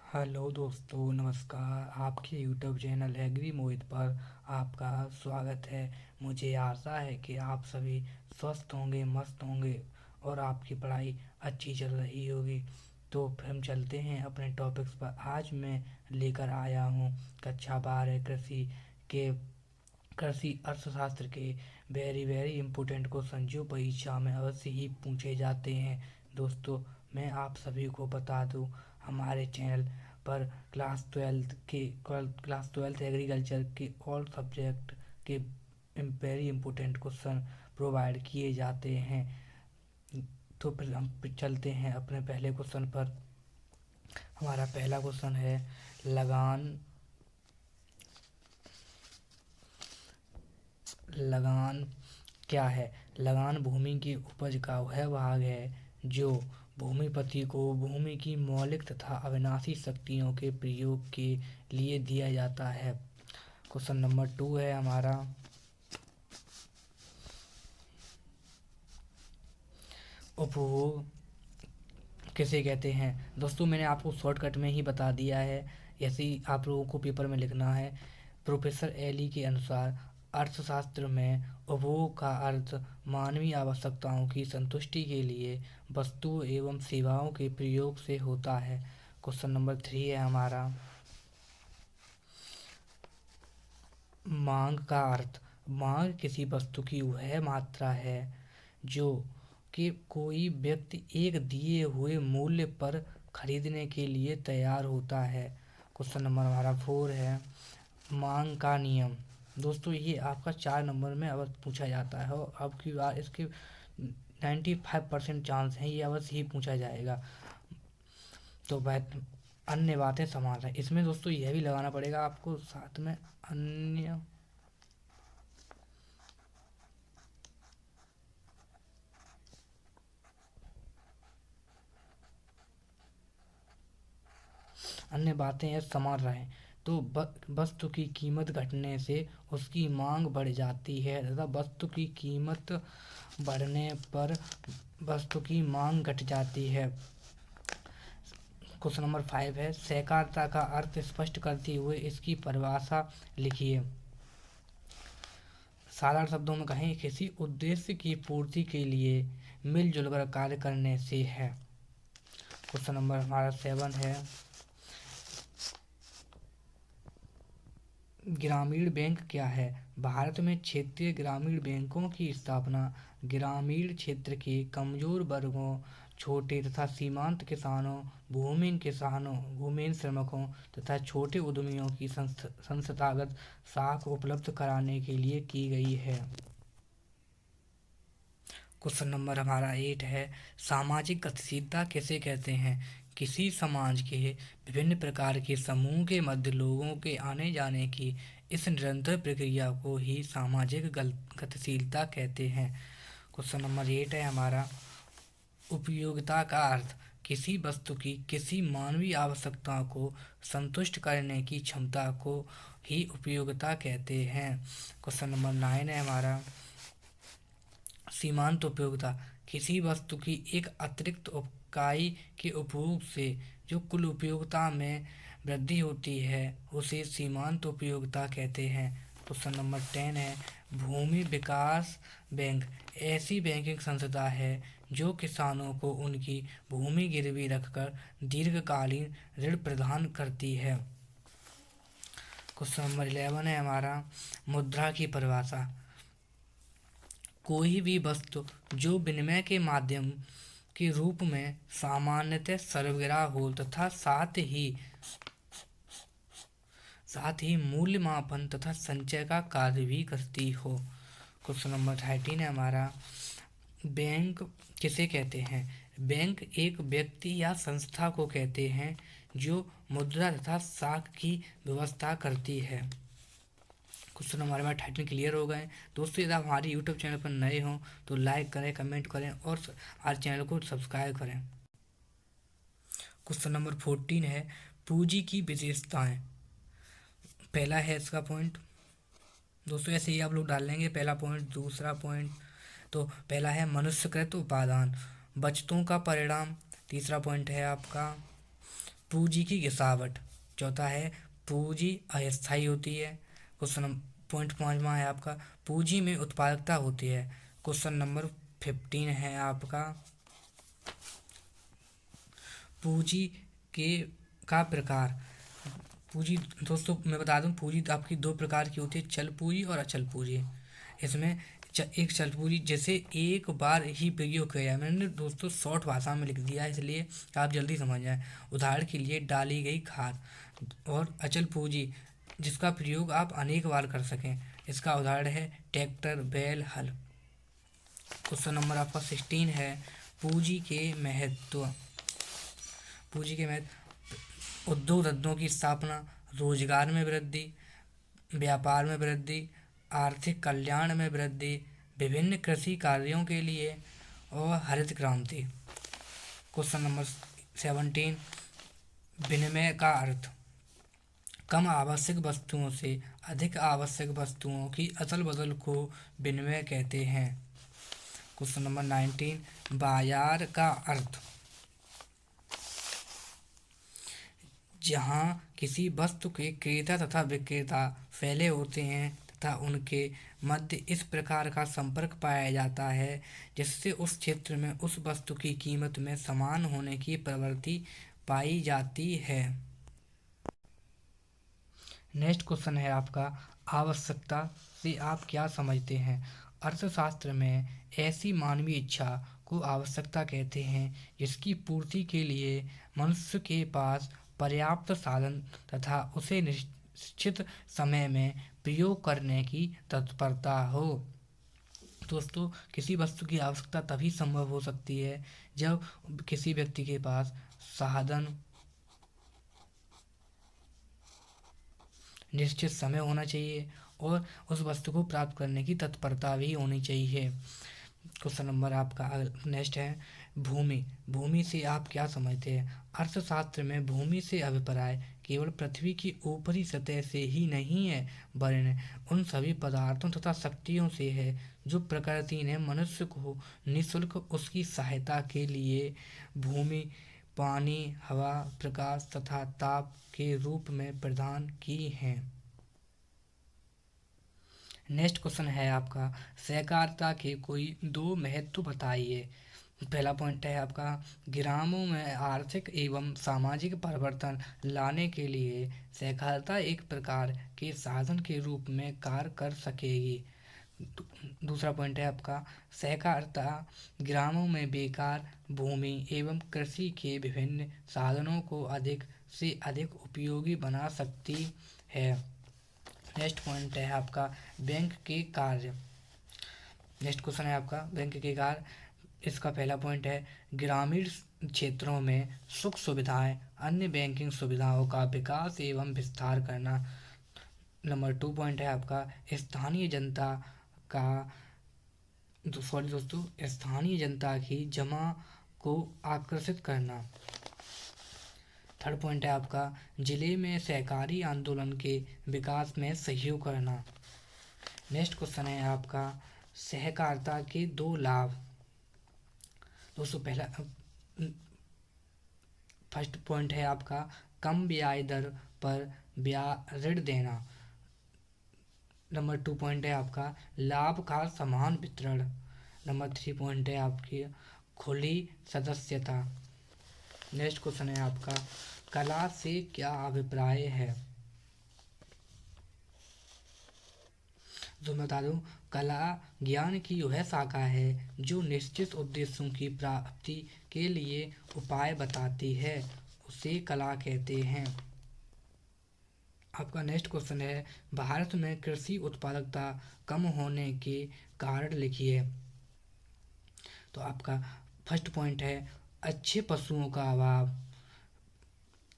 Hello दोस्तों, नमस्कार। आपके यूट्यूब चैनल एग्री मोहित पर आपका स्वागत है। मुझे आशा है कि आप सभी स्वस्थ होंगे, मस्त होंगे और आपकी पढ़ाई अच्छी चल रही होगी। तो फिर हम चलते हैं अपने टॉपिक्स पर। आज मैं लेकर आया हूँ कक्षा 12 के कृषि अर्थशास्त्र के वेरी वेरी इम्पोर्टेंट क्वेश्चन जो परीक्षा में अवश्य ही पूछे जाते हैं। दोस्तों, मैं आप सभी को बता दूं, हमारे चैनल पर क्लास ट्वेल्थ एग्रीकल्चर के ऑल सब्जेक्ट के वेरी इम्पोर्टेंट क्वेश्चन प्रोवाइड किए जाते हैं। तो फिर हम चलते हैं अपने पहले क्वेश्चन पर। हमारा पहला क्वेश्चन है, लगान लगान क्या है? लगान भूमि की उपज का वह भाग है जो भूमिपति को भूमि की मौलिक तथा अविनाशी शक्तियों के प्रयोग के लिए दिया जाता है। क्वेश्चन नंबर 2 है हमारा, उपभोग किसे कहते हैं? दोस्तों, मैंने आपको शॉर्टकट में ही बता दिया है, ऐसे ही आप लोगों को पेपर में लिखना है। प्रोफेसर एली के अनुसार अर्थशास्त्र में उपभोग का अर्थ मानवीय आवश्यकताओं की संतुष्टि के लिए वस्तुओं एवं सेवाओं के प्रयोग से होता है। क्वेश्चन नंबर 3 है हमारा, मांग का अर्थ। मांग किसी वस्तु की वह मात्रा है जो कि कोई व्यक्ति एक दिए हुए मूल्य पर खरीदने के लिए तैयार होता है। क्वेश्चन नंबर हमारा 4 है, मांग का नियम। दोस्तों, ये आपका 4 नंबर में अवश्य पूछा जाता है और अब की बार इसके 95% चांस हैं ये अवश्य ही पूछा जाएगा। तो वह अन्य बातें समान है इसमें। दोस्तों, यह भी लगाना पड़ेगा आपको साथ में, अन्य अन्य बातें यह समान रहें तो वस्तु की कीमत घटने से उसकी मांग बढ़ जाती है तथा वस्तु की कीमत बढ़ने पर वस्तु की मांग घट जाती है। क्वेश्चन नंबर 5 है, सहकारिता का अर्थ स्पष्ट करते हुए इसकी परिभाषा लिखिए। साधारण शब्दों में कहें, किसी उद्देश्य की पूर्ति के लिए मिलजुल कर कार्य करने से है। क्वेश्चन नंबर हमारा 7 है, ग्रामीण बैंक क्या है? भारत में क्षेत्रीय ग्रामीण बैंकों की स्थापना ग्रामीण क्षेत्र के कमजोर वर्गों, छोटे तथा सीमांत किसानों, भूमिहीन श्रमिकों तथा छोटे उद्यमियों की संस्थागत साख उपलब्ध कराने के लिए की गई है। क्वेश्चन नंबर हमारा 8 है, सामाजिक गतिशीलता किसे कहते हैं? किसी समाज के विभिन्न प्रकार के समूह के मध्य लोगों के आने जाने की इस निरंतर प्रक्रिया को ही सामाजिक गतिशीलता कहते हैं। क्वेश्चन नंबर 8 है हमारा, उपयोगिता का अर्थ। किसी वस्तु की किसी मानवीय आवश्यकता को संतुष्ट करने की क्षमता को ही उपयोगिता कहते हैं। क्वेश्चन नंबर 9 है हमारा, सीमांत उपयोगिता। किसी वस्तु की एक अतिरिक्त इकाई के उपयोग से जो कुल उपयोगिता में वृद्धि होती है उसे सीमांत उपयोगिता कहते हैं। क्वेश्चन नंबर 10 है, भूमि विकास बैंक ऐसी बैंकिंग संस्था है जो किसानों को उनकी भूमि गिरवी रखकर दीर्घकालीन ऋण प्रदान करती है। क्वेश्चन नंबर 11 है हमारा, मुद्रा की परिभाषा। कोई भी वस्तु जो विनिमय के माध्यम के रूप में सामान्यतः सर्वग्राह हो तथा साथ ही मूल्य मापन तथा संचय का कार्य भी करती हो। क्वेश्चन नंबर 13 है हमारा, बैंक किसे कहते हैं? बैंक एक व्यक्ति या संस्था को कहते हैं जो मुद्रा तथा साख की व्यवस्था करती है। क्वेश्चन हमारे पास 13 क्लियर हो गए। दोस्तों, यदि आप हमारे यूट्यूब चैनल पर नए हों तो लाइक करें, कमेंट करें और हमारे चैनल को सब्सक्राइब करें। क्वेश्चन नंबर 14 है, पूंजी की विशेषताएं। पहला है इसका पॉइंट। दोस्तों, ऐसे ही आप लोग डाल लेंगे पहला पॉइंट, दूसरा पॉइंट। तो पहला है मनुष्यकृत उपादान, बचतों का परिणाम। तीसरा पॉइंट है आपका पूंजी की गिरावट। चौथा है पूंजी अस्थायी होती है। क्वेश्चन पॉइंट 5वां है आपका पूंजी में उत्पादकता होती है। क्वेश्चन नंबर 15 है आपका पूंजी के का प्रकार। पूंजी दोस्तों मैं बता दूं, पूंजी आपकी दो प्रकार की होती है, चल पूंजी और अचल पूंजी। इसमें एक चल पूंजी जैसे एक बार ही प्रयोग किया जाए, मैंने दोस्तों शॉर्ट भाषा में लिख दिया है इसलिए आप जल्दी समझ जाएं। उदाहरण के लिए डाली गई खाद। और अचल पूंजी जिसका प्रयोग आप अनेक बार कर सकें, इसका उदाहरण है ट्रैक्टर, बैल, हल। क्वेश्चन नंबर आपका 16 है पूंजी के महत्व। पूंजी के महत्व उद्योग धंधों की स्थापना, रोजगार में वृद्धि, व्यापार में वृद्धि, आर्थिक कल्याण में वृद्धि, विभिन्न कृषि कार्यों के लिए और हरित क्रांति। क्वेश्चन नंबर 17 विनिमय का अर्थ। कम आवश्यक वस्तुओं से अधिक आवश्यक वस्तुओं की अदल बदल को विनिमय कहते हैं। क्वेश्चन नंबर 19 बाजार का अर्थ। जहाँ किसी वस्तु के क्रेता तथा विक्रेता फैले होते हैं तथा उनके मध्य इस प्रकार का संपर्क पाया जाता है जिससे उस क्षेत्र में उस वस्तु की कीमत में समान होने की प्रवृत्ति पाई जाती है। नेक्स्ट क्वेश्चन है आपका आवश्यकता से आप क्या समझते हैं। अर्थशास्त्र में ऐसी मानवीय इच्छा को आवश्यकता कहते हैं जिसकी पूर्ति के लिए मनुष्य के पास पर्याप्त साधन तथा उसे निश्चित समय में प्रयोग करने की तत्परता हो। दोस्तों किसी वस्तु की आवश्यकता तभी संभव हो सकती है जब किसी व्यक्ति के पास साधन, निश्चित समय होना चाहिए और उस वस्तु को प्राप्त करने की तत्परता भी होनी चाहिए। क्वेश्चन नंबर आपका नेक्स्ट है भूमि। भूमि से आप क्या समझते हैं। अर्थशास्त्र में भूमि से अभिप्राय केवल पृथ्वी की ऊपरी सतह से ही नहीं है वरन उन सभी पदार्थों तथा शक्तियों से है जो प्रकृति ने मनुष्य को निःशुल्क उसकी सहायता के लिए भूमि, पानी, हवा, प्रकाश तथा ताप के रूप में प्रदान की हैं। नेक्स्ट क्वेश्चन है आपका सहकारिता के कोई दो महत्व बताइए। पहला पॉइंट है आपका ग्रामों में आर्थिक एवं सामाजिक परिवर्तन लाने के लिए सहकारिता एक प्रकार के साधन के रूप में कार्य कर सकेगी। दूसरा पॉइंट है आपका सहकारिता ग्रामों में बेकार भूमि एवं कृषि के विभिन्न साधनों को अधिक से अधिक उपयोगी बना सकती है। नेक्स्ट पॉइंट है आपका बैंक के कार्य। नेक्स्ट क्वेश्चन है आपका बैंक के कार्य। इसका पहला पॉइंट है ग्रामीण क्षेत्रों में सुख सुविधाएं, अन्य बैंकिंग सुविधाओं का विकास एवं विस्तार करना। नंबर 2 पॉइंट है आपका स्थानीय जनता का स्थानीय जनता की जमा को आकर्षित करना। थर्ड पॉइंट है आपका जिले में सहकारी आंदोलन के विकास में सहयोग करना। नेक्स्ट क्वेश्चन है आपका सहकारिता के दो लाभ। दोस्तों पहला फर्स्ट पॉइंट है आपका कम ब्याज दर पर ऋण देना। नंबर 2 पॉइंट है आपका लाभ का समान वितरण। नंबर 3 पॉइंट है आपकी खुली सदस्यता। नेक्स्ट क्वेश्चन है आपका कला से क्या अभिप्राय है। जो मैं बता दूं कला ज्ञान की वह शाखा है जो निश्चित उद्देश्यों की प्राप्ति के लिए उपाय बताती है, उसे कला कहते हैं। आपका नेक्स्ट क्वेश्चन है भारत में कृषि उत्पादकता कम होने के कारण लिखिए। तो आपका फर्स्ट पॉइंट है अच्छे पशुओं का अभाव।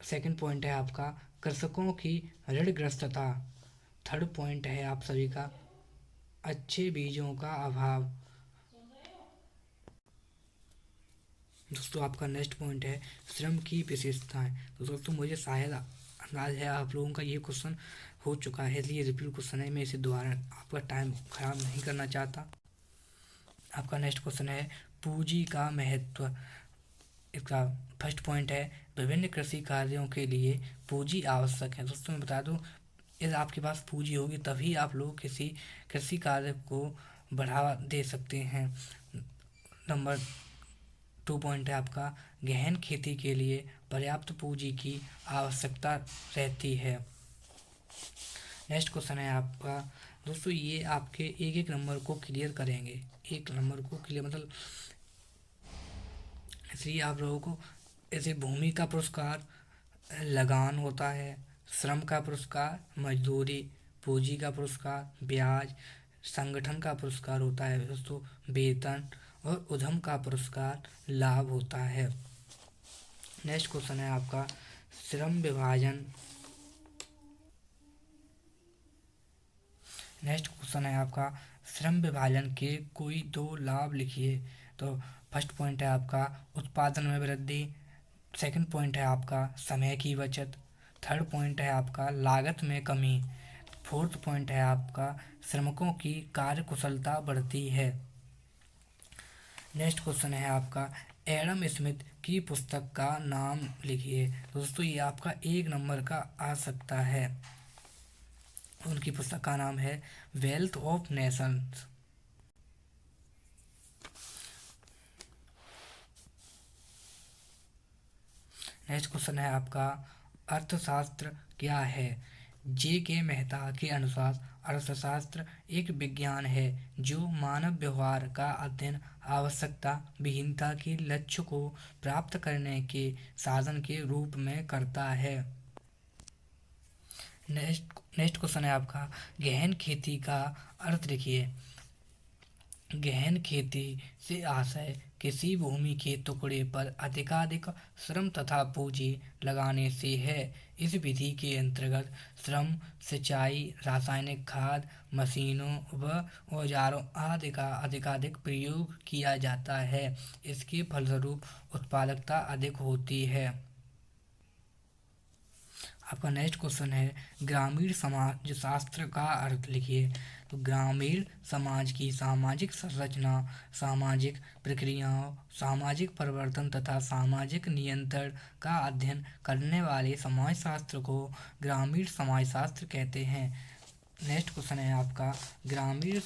सेकंड पॉइंट है आपका कृषकों की ऋणग्रस्तता। थर्ड पॉइंट है आप सभी का अच्छे बीजों का अभाव। दोस्तों आपका नेक्स्ट पॉइंट है श्रम की विशेषताएं। तो दोस्तों मुझे शायद अंदाज है आप लोगों का ये क्वेश्चन हो चुका है, इसलिए रिपीट क्वेश्चन है, मैं इसे दोबारा आपका टाइम खराब नहीं करना चाहता। आपका नेक्स्ट क्वेश्चन है पूंजी का महत्व। इसका फर्स्ट पॉइंट है विभिन्न कृषि कार्यों के लिए पूंजी आवश्यक है। दोस्तों मैं बता दूं, यदि आपके पास पूंजी होगी तभी आप लोग किसी कृषि कार्य को बढ़ावा दे सकते हैं। नंबर 2 पॉइंट है आपका गहन खेती के लिए पर्याप्त पूंजी की आवश्यकता रहती है। नेक्स्ट क्वेश्चन है आपका, दोस्तों ये आपके एक एक नंबर को क्लियर करेंगे, एक नंबर को क्लियर मतलब इसलिए आप लोगों को ऐसे भूमि का पुरस्कार, लगान होता है, श्रम का पुरस्कार, मजदूरी, पूंजी का पुरस्कार, ब्याज, संगठन का पुरस्कार होता है दोस्तों वेतन, और उद्यम का पुरस्कार लाभ होता है। नेक्स्ट क्वेश्चन है आपका श्रम विभाजन। नेक्स्ट क्वेश्चन है आपका श्रम विभाजन के कोई 2 लाभ लिखिए। तो फर्स्ट पॉइंट है आपका उत्पादन में वृद्धि, सेकंड पॉइंट है आपका समय की बचत, थर्ड पॉइंट है आपका लागत में कमी, फोर्थ पॉइंट है आपका श्रमिकों की कार्य कुशलता बढ़ती है। नेक्स्ट क्वेश्चन है आपका एडम स्मिथ की पुस्तक का नाम लिखिए। दोस्तों ये आपका 1 नंबर का आ सकता है। उनकी पुस्तक का नाम है wealth of Nations. Next question है आपका अर्थशास्त्र क्या है। जे के मेहता के अनुसार अर्थशास्त्र एक विज्ञान है जो मानव व्यवहार का अध्ययन आवश्यकता विहीनता के लक्ष्य को प्राप्त करने के साधन के रूप में करता है। नेक्स्ट क्वेश्चन है आपका गहन खेती का अर्थ लिखिए। गहन खेती से आशय किसी भूमि के टुकड़े पर अधिकाधिक श्रम तथा पूंजी लगाने से है। इस विधि के अंतर्गत श्रम, सिंचाई, रासायनिक खाद, मशीनों व औजारों आदि का अधिकाधिक प्रयोग किया जाता है। इसके फलस्वरूप उत्पादकता अधिक होती है। आपका नेक्स्ट क्वेश्चन है ग्रामीण समाज शास्त्र का अर्थ लिखिए। तो ग्रामीण समाज की सामाजिक संरचना, सामाजिक प्रक्रियाओं, सामाजिक परिवर्तन तथा सामाजिक नियंत्रण का अध्ययन करने वाले समाजशास्त्र को ग्रामीण समाजशास्त्र कहते हैं। नेक्स्ट क्वेश्चन है आपका ग्रामीण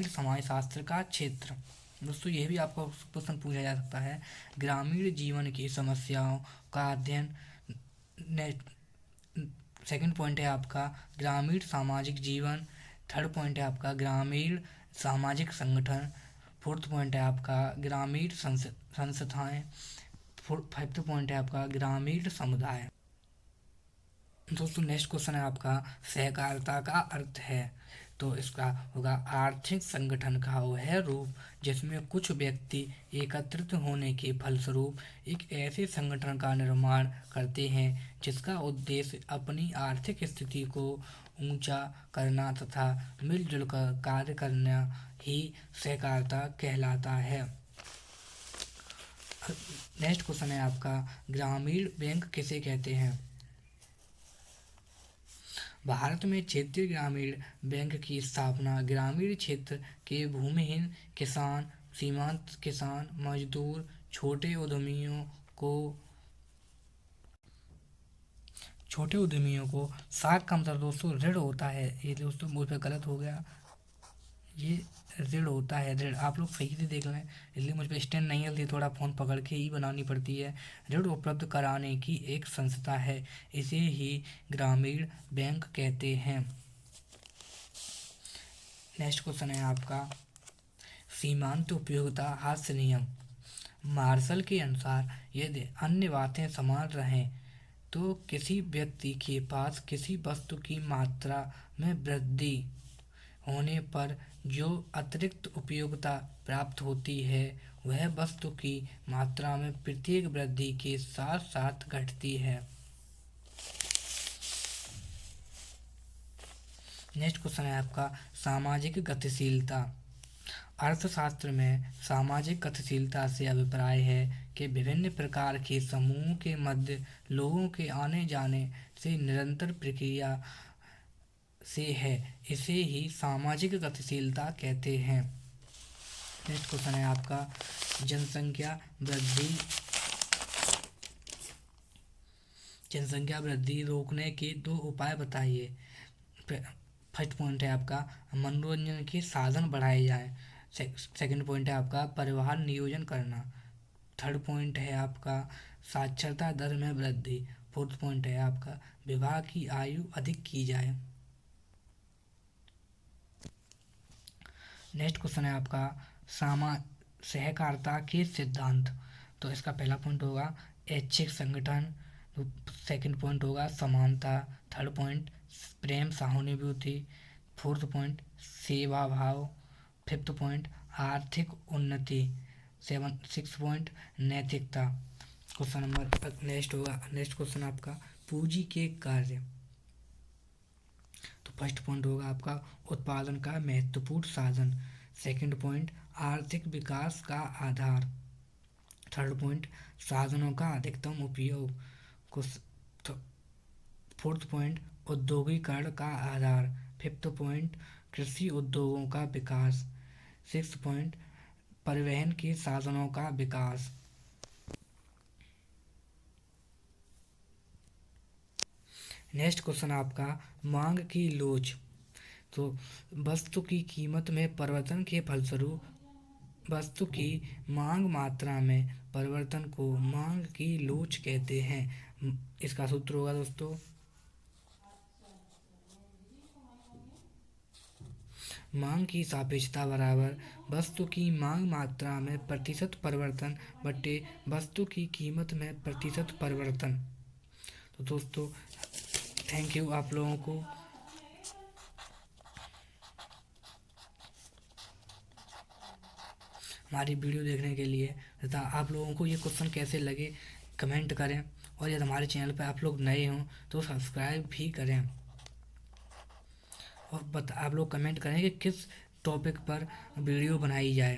समाजशास्त्र का क्षेत्र। दोस्तों यह भी आपको क्वेश्चन पूछा जा सकता है। ग्रामीण जीवन की समस्याओं का अध्ययन। सेकंड पॉइंट है आपका ग्रामीण सामाजिक जीवन, थर्ड पॉइंट है आपका ग्रामीण सामाजिक संगठन, फोर्थ पॉइंट है आपका ग्रामीण संस्थाएं, फिफ्थ पॉइंट है आपका ग्रामीण समुदाय। दोस्तों नेक्स्ट क्वेश्चन है आपका सहकारिता का अर्थ है। तो इसका होगा आर्थिक संगठन का वह रूप जिसमें कुछ व्यक्ति एकत्रित होने के फलस्वरूप एक ऐसे संगठन का निर्माण करते हैं जिसका उद्देश्य अपनी आर्थिक स्थिति को ऊंचा करना तथा मिलजुल कर कार्य करना ही सहकारिता कहलाता है। नेक्स्ट क्वेश्चन है आपका ग्रामीण बैंक किसे कहते हैं। भारत में क्षेत्रीय ग्रामीण बैंक की स्थापना ग्रामीण क्षेत्र के भूमिहीन किसान, सीमांत किसान, मजदूर, छोटे उद्यमियों को साख का मतलब दोस्तों ऋण होता है। ये दोस्तों मुझ पर गलत हो गया, ये ऋण होता है, ऋण आप लोग सही से देख लें, इसलिए मुझ पर स्टैंड नहीं हिलती, थोड़ा फ़ोन पकड़ के ही बनानी पड़ती है। ऋण उपलब्ध कराने की एक संस्था है, इसे ही ग्रामीण बैंक कहते हैं। नेक्स्ट क्वेश्चन है आपका सीमांत उपयोगिता हास्य नियम। मार्शल के अनुसार यदि अन्य बातें समान रहें तो किसी व्यक्ति के पास किसी वस्तु की मात्रा में वृद्धि होने पर जो अतिरिक्त उपयोगिता प्राप्त होती है वह वस्तु की मात्रा में प्रत्येक वृद्धि के साथ साथ घटती है। नेक्स्ट क्वेश्चन है आपका सामाजिक गतिशीलता। अर्थशास्त्र में सामाजिक गतिशीलता से अभिप्राय है कि विभिन्न प्रकार के समूहों के मध्य लोगों के आने जाने से निरंतर प्रक्रिया से है, इसे ही सामाजिक गतिशीलता कहते हैं। नेक्स्ट क्वेश्चन है आपका जनसंख्या वृद्धि जनसंख्या वृद्धि रोकने के 2 उपाय बताइए। फर्स्ट पॉइंट है आपका मनोरंजन के साधन बढ़ाए जाएं। सेकंड पॉइंट है आपका परिवार नियोजन करना। थर्ड पॉइंट है आपका साक्षरता दर में वृद्धि। फोर्थ पॉइंट है आपका विवाह की आयु अधिक की जाए। नेक्स्ट क्वेश्चन है आपका सामा सहकारिता के सिद्धांत। तो इसका पहला पॉइंट होगा ऐच्छिक संगठन। सेकंड पॉइंट होगा समानता। थर्ड पॉइंट प्रेम सहानुभूति। फोर्थ पॉइंट सेवा भाव। फिफ्थ पॉइंट आर्थिक उन्नति। सिक्स पॉइंट नैतिकता। क्वेश्चन नंबर नेक्स्ट क्वेश्चन आपका पूंजी के कार्य। तो फर्स्ट पॉइंट होगा आपका उत्पादन का महत्वपूर्ण साधन। सेकंड पॉइंट आर्थिक विकास का आधार। थर्ड पॉइंट साधनों का अधिकतम उपयोग। फोर्थ पॉइंट औद्योगिकरण का आधार। फिफ्थ पॉइंट कृषि उद्योगों का विकास। सिक्स पॉइंट परिवहन के साधनों का विकास। नेक्स्ट क्वेश्चन आपका मांग की लोच। तो वस्तु की कीमत में परिवर्तन के फलस्वरूप वस्तु की मांग मात्रा में परिवर्तन को मांग की लोच कहते हैं। इसका सूत्र होगा दोस्तों मांग की सापेक्षता बराबर वस्तु की मांग मात्रा में प्रतिशत परिवर्तन बटे वस्तु की कीमत में प्रतिशत परिवर्तन। तो दोस्तों थैंक यू आप लोगों को हमारी वीडियो देखने के लिए तथा आप लोगों को ये क्वेश्चन कैसे लगे कमेंट करें और यदि हमारे चैनल पर आप लोग नए हों तो सब्सक्राइब भी करें और आप लोग कमेंट करें कि किस टॉपिक पर वीडियो बनाई जाए।